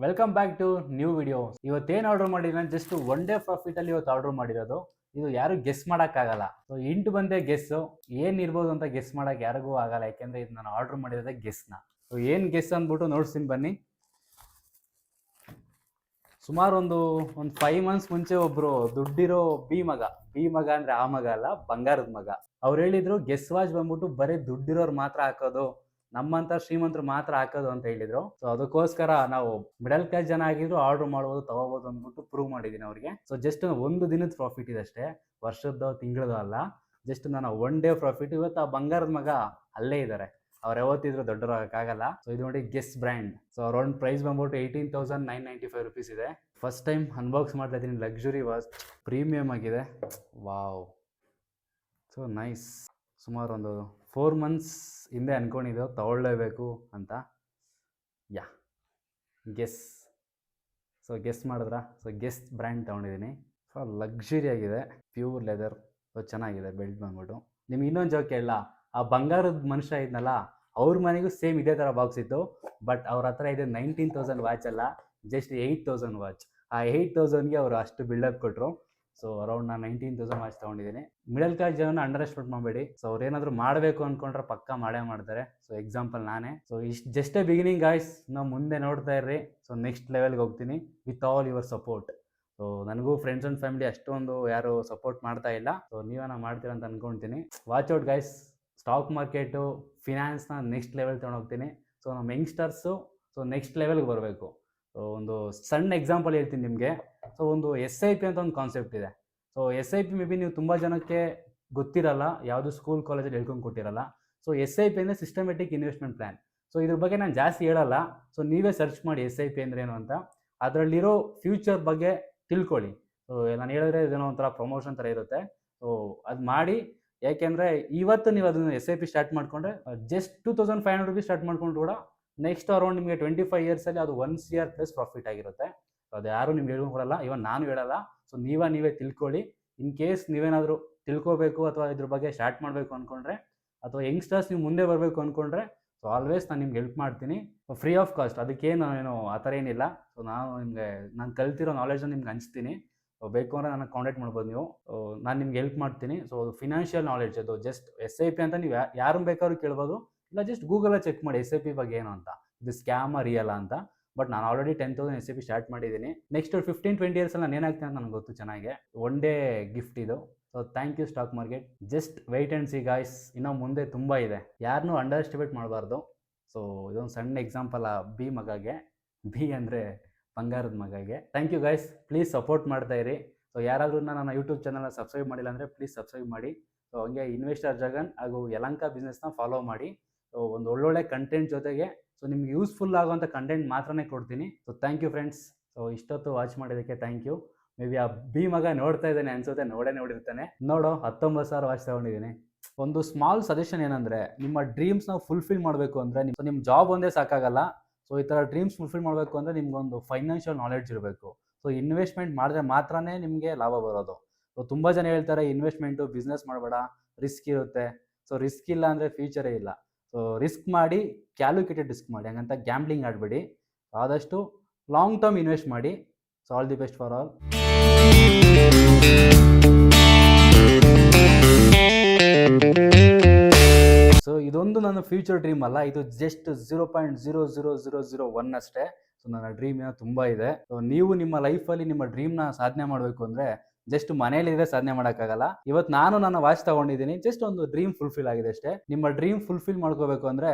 Welcome back to new video. ಇವತ್ತೇನು order ಮಾಡಿದ್ರೆ just one day profit ಅಲ್ಲಿ ಇವತ್ತು ಆರ್ಡರ್ ಮಾಡಿರೋದು. ಇದು ಯಾರು ಗೆಸ್ ಆಗಲ್ಲ. ಸೊ ಇಂಟು ಬಂದೆ ಗೆಸ್ ಏನ್ ಇರ್ಬೋದು ಅಂತ ಗೆಸ್ ಮಾಡಕ್ ಯಾರಿಗೂ ಆಗಲ್ಲ, ಯಾಕೆಂದ್ರೆ ಇದು ನಾನು ಆರ್ಡರ್ ಮಾಡಿರೋದೇ ಗೆಸ್ನ. ಸೊ ಏನ್ ಗೆಸ್ ಅಂದ್ಬಿಟ್ಟು ನೋಡ್ತೀನಿ ಬನ್ನಿ. ಸುಮಾರು ಒಂದು 5 months ಮುಂಚೆ ಒಬ್ರು ದುಡ್ಡಿರೋ ಬಿ ಮಗ ಅಂದ್ರೆ ಆ ಮಗ ಅಲ್ಲ, ಬಂಗಾರದ ಮಗ. ಅವ್ರು ಹೇಳಿದ್ರು ಗೆಸ್ ವಾಚ್ ಬಂದ್ಬಿಟ್ಟು ಬರೀ ದುಡ್ಡಿರೋರು ಮಾತ್ರ ಹಾಕೋದು, ನಮ್ಮಂತ ಶ್ರೀಮಂತರು ಮಾತ್ರ ಹಾಕೋದು ಅಂತ ಹೇಳಿದ್ರು. ಸೊ ಅದಕ್ಕೋಸ್ಕರ ನಾವು ಮಿಡಲ್ ಕ್ಲಾಸ್ ಜನ ಆಗಿದ್ರು ಆರ್ಡರ್ ಮಾಡ್ಬೋದು, ತಗೋಬಹುದು ಅಂದ್ಬಿಟ್ಟು ಪ್ರೂವ್ ಮಾಡಿದೀನಿ ಅವ್ರಿಗೆ. ಸೊ ಜಸ್ಟ್ ಒಂದು ದಿನದ ಪ್ರಾಫಿಟ್ ಇದೆ ಅಷ್ಟೇ, ವರ್ಷದ ತಿಂಗಳದ ಅಲ್ಲ. ಜಸ್ಟ್ ನಾನು ಒನ್ ಡೇ ಪ್ರಾಫಿಟ್. ಇವತ್ತು ಆ ಬಂಗಾರದ ಮಗ ಅಲ್ಲೇ ಇದ್ದಾರೆ, ಅವ್ರು ಯಾವತ್ತಿದ್ರು ದೊಡ್ಡರಾಗಕ್ಕಾಗಲ್ಲ. ಸೊ ಇದು ನೋಡಿ guess brand. So around price ಬಂದ್ಬಿಟ್ಟು 18,995 rupees ಇದೆ. ಫಸ್ಟ್ ಟೈಮ್ ಅನ್ಬಾಕ್ಸ್ ಮಾಡ್ತಾ ಇದ್ದೀನಿ. ಲಕ್ಸುರಿ ವಾಚ್, ಪ್ರೀಮಿಯಮ್ ಆಗಿದೆ. Wow, so nice. ಸುಮಾರು ಒಂದು 4 months ಹಿಂದೆ ಅನ್ಕೊಂಡಿದ್ದು ತಗೊಳ್ಳೇಬೇಕು ಅಂತ. Yeah guess. ಸೊ ಗೆಸ್ ಮಾಡಿದ್ರ? ಸೊ ಗೆಸ್ ಬ್ರ್ಯಾಂಡ್ ತೊಗೊಂಡಿದ್ದೀನಿ. ಸೊ ಲಕ್ಸುರಿ ಆಗಿದೆ, ಪ್ಯೂರ್ ಲೆದರ್. ಸೊ ಚೆನ್ನಾಗಿದೆ ಬೆಲ್ಟ್ ಬಂದ್ಬಿಟ್ಟು. ನಿಮ್ಗೆ ಇನ್ನೊಂದು ಜೋಕ್ ಕೇಳಲ್ಲ, ಆ ಬಂಗಾರದ ಮನುಷ್ಯ ಇದ್ನಲ್ಲ, ಅವ್ರ ಮನೆಗೂ ಸೇಮ್ ಇದೇ ಥರ ಬಾಕ್ಸ್ ಇತ್ತು. ಬಟ್ ಅವ್ರ ಹತ್ರ ಇದೆ 19,000 ವಾಚ್ ಅಲ್ಲ, ಜಸ್ಟ್ 8,000 ವಾಚ್. ಆ 8,000ಗೆ ಅವರು ಅಷ್ಟು ಬಿಲ್ಡಪ್ ಕೊಟ್ಟರು. ಸೊ ಅರೌಂಡ್ ನಾನು 19,000 ವಾಚ್ ತೊಗೊಂಡಿದ್ದೀನಿ. ಮಿಡಲ್ ಕ್ಲಾಸ್ ಜನ ಅಂಡರ್ ಎಸ್ಟಿಮೇಟ್ ಮಾಡಬೇಡಿ. ಸೊ ಅವ್ರು ಏನಾದರೂ ಮಾಡಬೇಕು ಅಂದ್ಕೊಂಡ್ರೆ ಪಕ್ಕ ಮಾಡೇ ಮಾಡ್ತಾರೆ. ಸೊ ಎಕ್ಸಾಂಪಲ್ ನಾನೇ. ಸೊ ಇಷ್ಟು ಜಸ್ಟೇ ಬಿಗಿನಿಂಗ್ ಗಾಯ್ಸ್. ನಾವು ಮುಂದೆ ನೋಡ್ತಾ ಇರ್ರಿ. ಸೊ ನೆಕ್ಸ್ಟ್ ಲೆವೆಲ್ಗೆ ಹೋಗ್ತೀನಿ with all your support. So ನನಗೂ ಫ್ರೆಂಡ್ಸ್ ಆ್ಯಂಡ್ ಫ್ಯಾಮಿಲಿ ಅಷ್ಟೊಂದು ಯಾರು ಸಪೋರ್ಟ್ ಮಾಡ್ತಾ ಇಲ್ಲ. ಸೊ ನೀವೇನ ಮಾಡ್ತೀರ ಅಂತ ಅನ್ಕೊಳ್ತೀನಿ. Watch out guys. Stock market, ಫಿನಾನ್ಸ್ನ ನೆಕ್ಸ್ಟ್ ಲೆವೆಲ್ ತೊಗೊಂಡೋಗ್ತೀನಿ. ಸೊ ನಮ್ಮ ಯಂಗ್ಸ್ಟರ್ಸು ಸೊ ನೆಕ್ಸ್ಟ್ ಲೆವೆಲ್ಗೆ ಬರಬೇಕು. ಸೊ ಒಂದು ಸಣ್ಣ ಎಕ್ಸಾಂಪಲ್ ಹೇಳ್ತೀನಿ ನಿಮಗೆ. ಸೊ ಒಂದು SIP ಅಂತ ಒಂದು ಕಾನ್ಸೆಪ್ಟ್ ಇದೆ. ಸೊ SIP ಮೇ ಬಿ ನೀವು ತುಂಬ ಜನಕ್ಕೆ ಗೊತ್ತಿರಲ್ಲ, ಯಾವುದು ಸ್ಕೂಲ್ ಕಾಲೇಜಲ್ಲಿ ಹೇಳ್ಕೊಂಡು ಕೊಟ್ಟಿರಲ್ಲ. ಸೊ SIP ಅಂದರೆ ಸಿಸ್ಟಮೆಟಿಕ್ ಇನ್ವೆಸ್ಟ್ಮೆಂಟ್ ಪ್ಲ್ಯಾನ್. ಸೊ ಇದ್ರ ಬಗ್ಗೆ ನಾನು ಜಾಸ್ತಿ ಹೇಳಲ್ಲ. ಸೊ ನೀವೇ ಸರ್ಚ್ ಮಾಡಿ SIP ಅಂದರೆ ಏನು ಅಂತ. ಅದರಲ್ಲಿರೋ ಫ್ಯೂಚರ್ ಬಗ್ಗೆ ತಿಳ್ಕೊಳ್ಳಿ. ಸೊ ನಾನು ಹೇಳಿದ್ರೆ ಇದೇನೋ ಒಂಥರ ಪ್ರಮೋಷನ್ ಥರ ಇರುತ್ತೆ. ಸೊ ಅದು ಮಾಡಿ. ಯಾಕೆಂದರೆ ಇವತ್ತು ನೀವು ಅದನ್ನು SIP ಸ್ಟಾರ್ಟ್ ಮಾಡಿಕೊಂಡ್ರೆ ಜಸ್ಟ್ 2,500 rupees ಸ್ಟಾರ್ಟ್ ಮಾಡ್ಕೊಂಡು ಕೂಡ ನೆಕ್ಸ್ಟ್ ಅರೌಂಡ್ ನಿಮಗೆ 25 yearsಲ್ಲಿ ಅದು 1 CR ಪ್ಲಸ್ ಪ್ರಾಫಿಟ್ ಆಗಿರುತ್ತೆ. ಸೊ ಅದು ಯಾರು ನಿಮ್ಗೆ ಹೇಳ್ಕೊಡಲ್ಲ, ಇವನ್ ನಾನು ಹೇಳಲ್ಲ. ಸೊ ನೀವೇ ತಿಳ್ಕೊಳ್ಳಿ. ಇನ್ ಕೇಸ್ ನೀವೇನಾದರೂ ತಿಳ್ಕೋಬೇಕು ಅಥವಾ ಇದ್ರ ಬಗ್ಗೆ ಸ್ಟಾರ್ಟ್ ಮಾಡಬೇಕು ಅಂದ್ಕೊಂಡ್ರೆ, ಅಥವಾ ಯಂಗ್ಸ್ಟರ್ಸ್ ನೀವು ಮುಂದೆ ಬರಬೇಕು ಅಂದ್ಕೊಂಡ್ರೆ, ಸೊ ಆಲ್ವೇಸ್ ನಾನು ನಿಮ್ಗೆ ಹೆಲ್ಪ್ ಮಾಡ್ತೀನಿ ಫ್ರೀ ಆಫ್ ಕಾಸ್ಟ್. ಅದಕ್ಕೇನು ಏನು ಆ ಥರ ಏನಿಲ್ಲ. ಸೊ ನಾನು ಕಲ್ತಿರೋ ನಾಲೆಜ್ನ ನಿಮ್ಗೆ ಹಂಚ್ತೀನಿ. ಸೊ ಬೇಕು ಅಂದರೆ ನನಗೆ ಕಾಂಟ್ಯಾಕ್ಟ್ ಮಾಡ್ಬೋದು ನೀವು. ನಾನು ನಿಮ್ಗೆ ಹೆಲ್ಪ್ ಮಾಡ್ತೀನಿ. ಸೊ ಫಿನಾನ್ಷಿಯಲ್ ನಾಲೆಡ್ಜ್ ಅದು ಜಸ್ಟ್ SIP ಅಂತ ನೀವು ಯಾರನ್ನು ಬೇಕಾದ್ರೂ ಕೇಳ್ಬೋದು, ಇಲ್ಲ ಜಸ್ಟ್ ಗೂಗಲಲ್ಲಿ ಚೆಕ್ ಮಾಡಿ SIP ಬಗ್ಗೆ ಏನು ಅಂತ, ಇದು ಸ್ಕ್ಯಾಮ ರಿಯಲ್ಲ ಅಂತ. ಬಟ್ ನಾನು ಆಲ್ರೆಡಿ 10,000 SIP ಸ್ಟಾರ್ಟ್ ಮಾಡಿದ್ದೀನಿ. ನೆಕ್ಸ್ಟ್ 15-20 years ನಾನು ಏನಾಗ್ತೀನಿ ಅಂತ ನನಗೆ ಗೊತ್ತು ಚೆನ್ನಾಗಿ. ಒನ್ ಡೇ ಗಿಫ್ಟ್ ಇದು. So thank you stock market. Just wait and see guys. ಇನ್ನೂ ಮುಂದೆ ತುಂಬ ಇದೆ, ಯಾರನ್ನೂ ಅಂಡರ್ ಎಸ್ಟಿಮೇಟ್ ಮಾಡಬಾರ್ದು. ಸೊ ಇದೊಂದು ಸಣ್ಣ ಎಕ್ಸಾಂಪಲ್ ಆ ಬಿ ಮಗಗೆ. ಬಿ ಅಂದರೆ ಬಂಗಾರದ ಮಗಗೆ. Thank you guys. Please support ಮಾಡ್ತಾ ಇರಿ. ಸೊ ಯಾರಾದರೂ ನನ್ನ ಯೂಟ್ಯೂಬ್ ಚಾನಲ್ನ ಸಬ್ಸ್ಕ್ರೈಬ್ ಮಾಡಿಲ್ಲ ಅಂದರೆ ಪ್ಲೀಸ್ ಸಬ್ಸ್ಕ್ರೈಬ್ ಮಾಡಿ. ಸೊ ಹಂಗೆ ಇನ್ವೆಸ್ಟರ್ ಜಗನ್ ಹಾಗೂ ಯಲಂಕ ಬಿಸ್ನೆಸ್ನ ಫಾಲೋ ಮಾಡಿ. ಸೊ ಒಂದು ಒಳ್ಳೊಳ್ಳೆ ಕಂಟೆಂಟ್ ಜೊತೆಗೆ ಸೊ ನಿಮ್ಗೆ ಯೂಸ್ಫುಲ್ ಆಗುವಂಥ ಕಂಟೆಂಟ್ ಮಾತ್ರನೇ ಕೊಡ್ತೀನಿ. So thank you friends. So ಇಷ್ಟೊತ್ತು ವಾಚ್ ಮಾಡಿದ್ದಕ್ಕೆ ಥ್ಯಾಂಕ್ ಯು. ಮೇ ಬಿ ಆ ಬಿ ಮಗ ನೋಡ್ತಾ ಇದ್ದಾನೆ ಅನ್ಸುತ್ತೆ, ನೋಡಿರ್ತಾನೆ. ನೋಡು 19,000 ವಾಚ್ ತೊಗೊಂಡಿದ್ದೀನಿ. ಒಂದು ಸ್ಮಾಲ್ ಸಜೆಷನ್ ಏನಂದರೆ, ನಿಮ್ಮ ಡ್ರೀಮ್ಸ್ನ ಫುಲ್ಫಿಲ್ ಮಾಡಬೇಕು ಅಂದರೆ ನಿಮ್ಮ ಜಾಬ್ ಒಂದೇ ಸಾಕಾಗಲ್ಲ. ಸೊ ಈ ಥರ ಡ್ರೀಮ್ಸ್ ಫುಲ್ಫಿಲ್ ಮಾಡಬೇಕು ಅಂದರೆ ನಿಮ್ಗೊಂದು ಫೈನಾನ್ಷಿಯಲ್ ನಾಲೆಡ್ಜ್ ಇರಬೇಕು. ಸೊ ಇನ್ವೆಸ್ಟ್ಮೆಂಟ್ ಮಾಡಿದ್ರೆ ಮಾತ್ರನೇ ನಿಮಗೆ ಲಾಭ ಬರೋದು. ಸೊ ತುಂಬ ಜನ ಹೇಳ್ತಾರೆ ಇನ್ವೆಸ್ಟ್ಮೆಂಟು ಬಿಸ್ನೆಸ್ ಮಾಡಬೇಡ, ರಿಸ್ಕ್ ಇರುತ್ತೆ. ಸೊ ರಿಸ್ಕ್ ಇಲ್ಲ ಅಂದರೆ ಫ್ಯೂಚರೇ ಇಲ್ಲ. ಸೊ ರಿಸ್ಕ್ ಮಾಡಿ, ಕ್ಯಾಲ್ಕುಲೇಟೆಡ್ ರಿಸ್ಕ್ ಮಾಡಿ, ಹಂಗಂತ ಗ್ಯಾಂಬ್ಲಿಂಗ್ ಆಡಬೇಡಿ. ಆದಷ್ಟು ಲಾಂಗ್ ಟರ್ಮ್ ಇನ್ವೆಸ್ಟ್ ಮಾಡಿ. So all the best for all. So ಇದೊಂದು ನನ್ನ ಫ್ಯೂಚರ್ ಡ್ರೀಮ್ ಅಲ್ಲ, ಇದು ಜಸ್ಟ್ 0.00001 ಅಷ್ಟೇ. ಸೊ ನನ್ನ ಡ್ರೀಮ್ ಏನೋ ತುಂಬ ಇದೆ. ಸೊ ನೀವು ನಿಮ್ಮ ಲೈಫಲ್ಲಿ ನಿಮ್ಮ ಡ್ರೀಮ್ನ ಸಾಧನೆ ಮಾಡಬೇಕು ಅಂದರೆ ಜಸ್ಟ್ ಮನೇಲಿದ್ರೆ ಸಾಧನೆ ಮಾಡೋಕ್ಕಾಗಲ್ಲ. ಇವತ್ತು ನಾನು ನನ್ನ ವಾಚ್ ತಗೊಂಡಿದ್ದೀನಿ, ಜಸ್ಟ್ ಒಂದು ಡ್ರೀಮ್ ಫುಲ್ಫಿಲ್ ಆಗಿದೆ ಅಷ್ಟೇ. ನಿಮ್ಮ ಡ್ರೀಮ್ ಫುಲ್ಫಿಲ್ ಮಾಡ್ಕೋಬೇಕು ಅಂದರೆ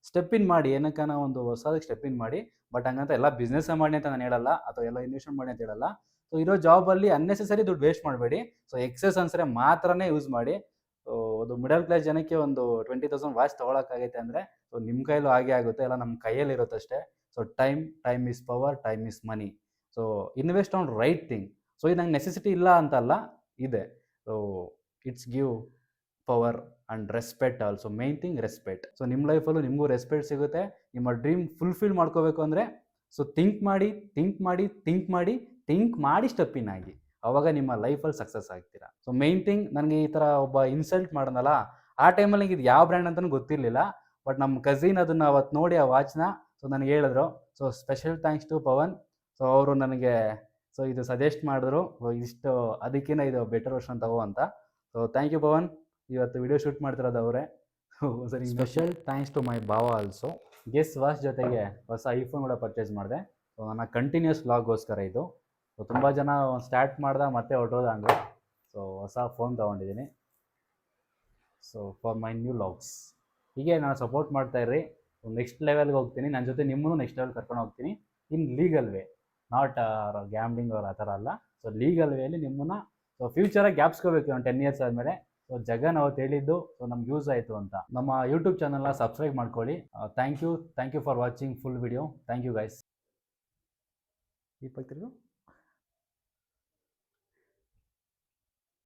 ಸ್ಟೆಪ್ ಇನ್ ಮಾಡಿ, ಏನಕ್ಕನ ಒಂದು ಹೊಸದಕ್ಕೆ ಸ್ಟೆಪ್ ಇನ್ ಮಾಡಿ. ಬಟ್ ಹಂಗಂತ ಎಲ್ಲ ಬಿಸ್ನೆಸ್ ಮಾಡಿ ಅಂತ ನಾನು ಹೇಳಲ್ಲ, ಅಥವಾ ಎಲ್ಲ ಇನ್ವೆಸ್ಟ್ಮೆಂಟ್ ಮಾಡಿ ಅಂತ ಹೇಳಲ್ಲ. ಸೊ ಇರೋ ಜಾಬಲ್ಲಿ ಅನ್ನೆಸೆಸರಿ ದುಡ್ಡು ವೇಸ್ಟ್ ಮಾಡಬೇಡಿ. ಸೊ ಎಕ್ಸೆಸ್ ಅನ್ಸರೆ ಮಾತ್ರನೇ ಯೂಸ್ ಮಾಡಿ. ಸೊ ಅದು ಮಿಡಲ್ ಕ್ಲಾಸ್ ಜನಕ್ಕೆ ಒಂದು 20,000 ವಾಚ್ ತೊಗೊಳಕ್ಕಾಗೈತೆ ಅಂದರೆ ಸೊ ನಿಮ್ಮ ಕೈಲೂ ಹಾಗೆ ಆಗುತ್ತೆ, ಎಲ್ಲ ನಮ್ಮ ಕೈಯಲ್ಲಿ ಇರುತ್ತಷ್ಟೇ. So time is power, time is money. So invest on right thing. So ಇದು ನಂಗೆ ನೆಸೆಸಿಟಿ ಇಲ್ಲ ಅಂತಲ್ಲ, ಇದೆ. So it's give power and respect also. Main thing respect. So ನಿಮ್ಮ ಲೈಫಲ್ಲೂ ನಿಮಗೂ ರೆಸ್ಪೆಕ್ಟ್ ಸಿಗುತ್ತೆ. ನಿಮ್ಮ ಡ್ರೀಮ್ ಫುಲ್ಫಿಲ್ ಮಾಡ್ಕೋಬೇಕು ಅಂದರೆ ಸೊ ಥಿಂಕ್ ಮಾಡಿ ಸ್ಟೆಪ್ ಇನ್ ಆಗಿ. ಆವಾಗ ನಿಮ್ಮ ಲೈಫಲ್ಲಿ ಸಕ್ಸಸ್ ಆಗ್ತೀರಾ. ಸೊ ಮೇನ್ ಥಿಂಗ್, ನನಗೆ ಈ ಥರ ಒಬ್ಬ ಇನ್ಸಲ್ಟ್ ಮಾಡಿದ್ನಲ್ಲ, ಆ ಟೈಮಲ್ಲಿ ನನಗೆ ಇದು ಯಾವ ಬ್ರ್ಯಾಂಡ್ ಅಂತಲೂ ಗೊತ್ತಿರಲಿಲ್ಲ. ಬಟ್ ನಮ್ಮ ಕಸಿನ್ ಅದನ್ನು ಅವತ್ತು ನೋಡಿ ಆ ವಾಚ್ನ ಸೊ ನನಗೆ ಹೇಳಿದ್ರು. So special thanks to Pavan. So ಅವರು ನನಗೆ ಇದು ಸಜೆಸ್ಟ್ ಮಾಡಿದ್ರು, ಇಷ್ಟು ಅದಕ್ಕಿಂತ ಇದು ಬೆಟರ್ ವರ್ಷನ್ ತಗೋ ಅಂತ. ಸೊ ಥ್ಯಾಂಕ್ ಯು ಪವನ್, ಇವತ್ತು ವಿಡಿಯೋ ಶೂಟ್ ಮಾಡ್ತಿರೋದು ಅವರೇ. ಸರಿ, ಸ್ಪೆಷಲ್ ಥ್ಯಾಂಕ್ಸ್ ಟು ಮೈ ಭಾವ ಆಲ್ಸೋ. ಗೆಸ್ ವಾಚ್ ಜೊತೆಗೆ ಹೊಸ ಐಫೋನ್ ಕೂಡ ಪರ್ಚೇಸ್ ಮಾಡಿದೆ. ಸೊ ನನ್ನ ಕಂಟಿನ್ಯೂಸ್ ವ್ಲಾಗ್ಗೋಸ್ಕರ ಇದು. ಸೊ ತುಂಬ ಜನ ಸ್ಟಾರ್ಟ್ ಮಾಡ್ದೆ ಮತ್ತೆ ಹೊರಟೋದ ಹಂಗೆ. ಸೊ ಹೊಸ ಫೋನ್ ತೊಗೊಂಡಿದ್ದೀನಿ. So for my new vlogs ಹೀಗೆ ನಾನು ಸಪೋರ್ಟ್ ಮಾಡ್ತಾಯಿರ್ರಿ. ನೆಕ್ಸ್ಟ್ ಲೆವೆಲ್ಗೆ ಹೋಗ್ತೀನಿ, ನನ್ನ ಜೊತೆ ನಿಮ್ಮನ್ನು ನೆಕ್ಸ್ಟ್ ಲೆವೆಲ್ ಕರ್ಕೊಂಡು ಹೋಗ್ತೀನಿ ಇನ್ ಲೀಗಲ್ ವೇ, ನಾಟ್ ಗ್ಯಾಮ್ಲಿಂಗ್ ಅವ್ರು ಆ ಥರ ಅಲ್ಲ. ಸೊ ಲೀಗಲ್ ವೇಲಿ ನಿಮ್ಮನ್ನು ಫ್ಯೂಚರಾಗಿ ಗ್ಯಾಪ್ಸ್ಕೋಬೇಕು ಒಂದು 10 years ಆದಮೇಲೆ. ಸೊ ಜಗನ್ ಅವತ್ತು ಹೇಳಿದ್ದು ನಮ್ಗೆ ಯೂಸ್ ಆಯಿತು ಅಂತ. ನಮ್ಮ ಯೂಟ್ಯೂಬ್ ಚಾನಲ್ನ ಸಬ್ಸ್ಕ್ರೈಬ್ ಮಾಡ್ಕೊಳ್ಳಿ. Thank you for watching full video. Thank you guys. ಈ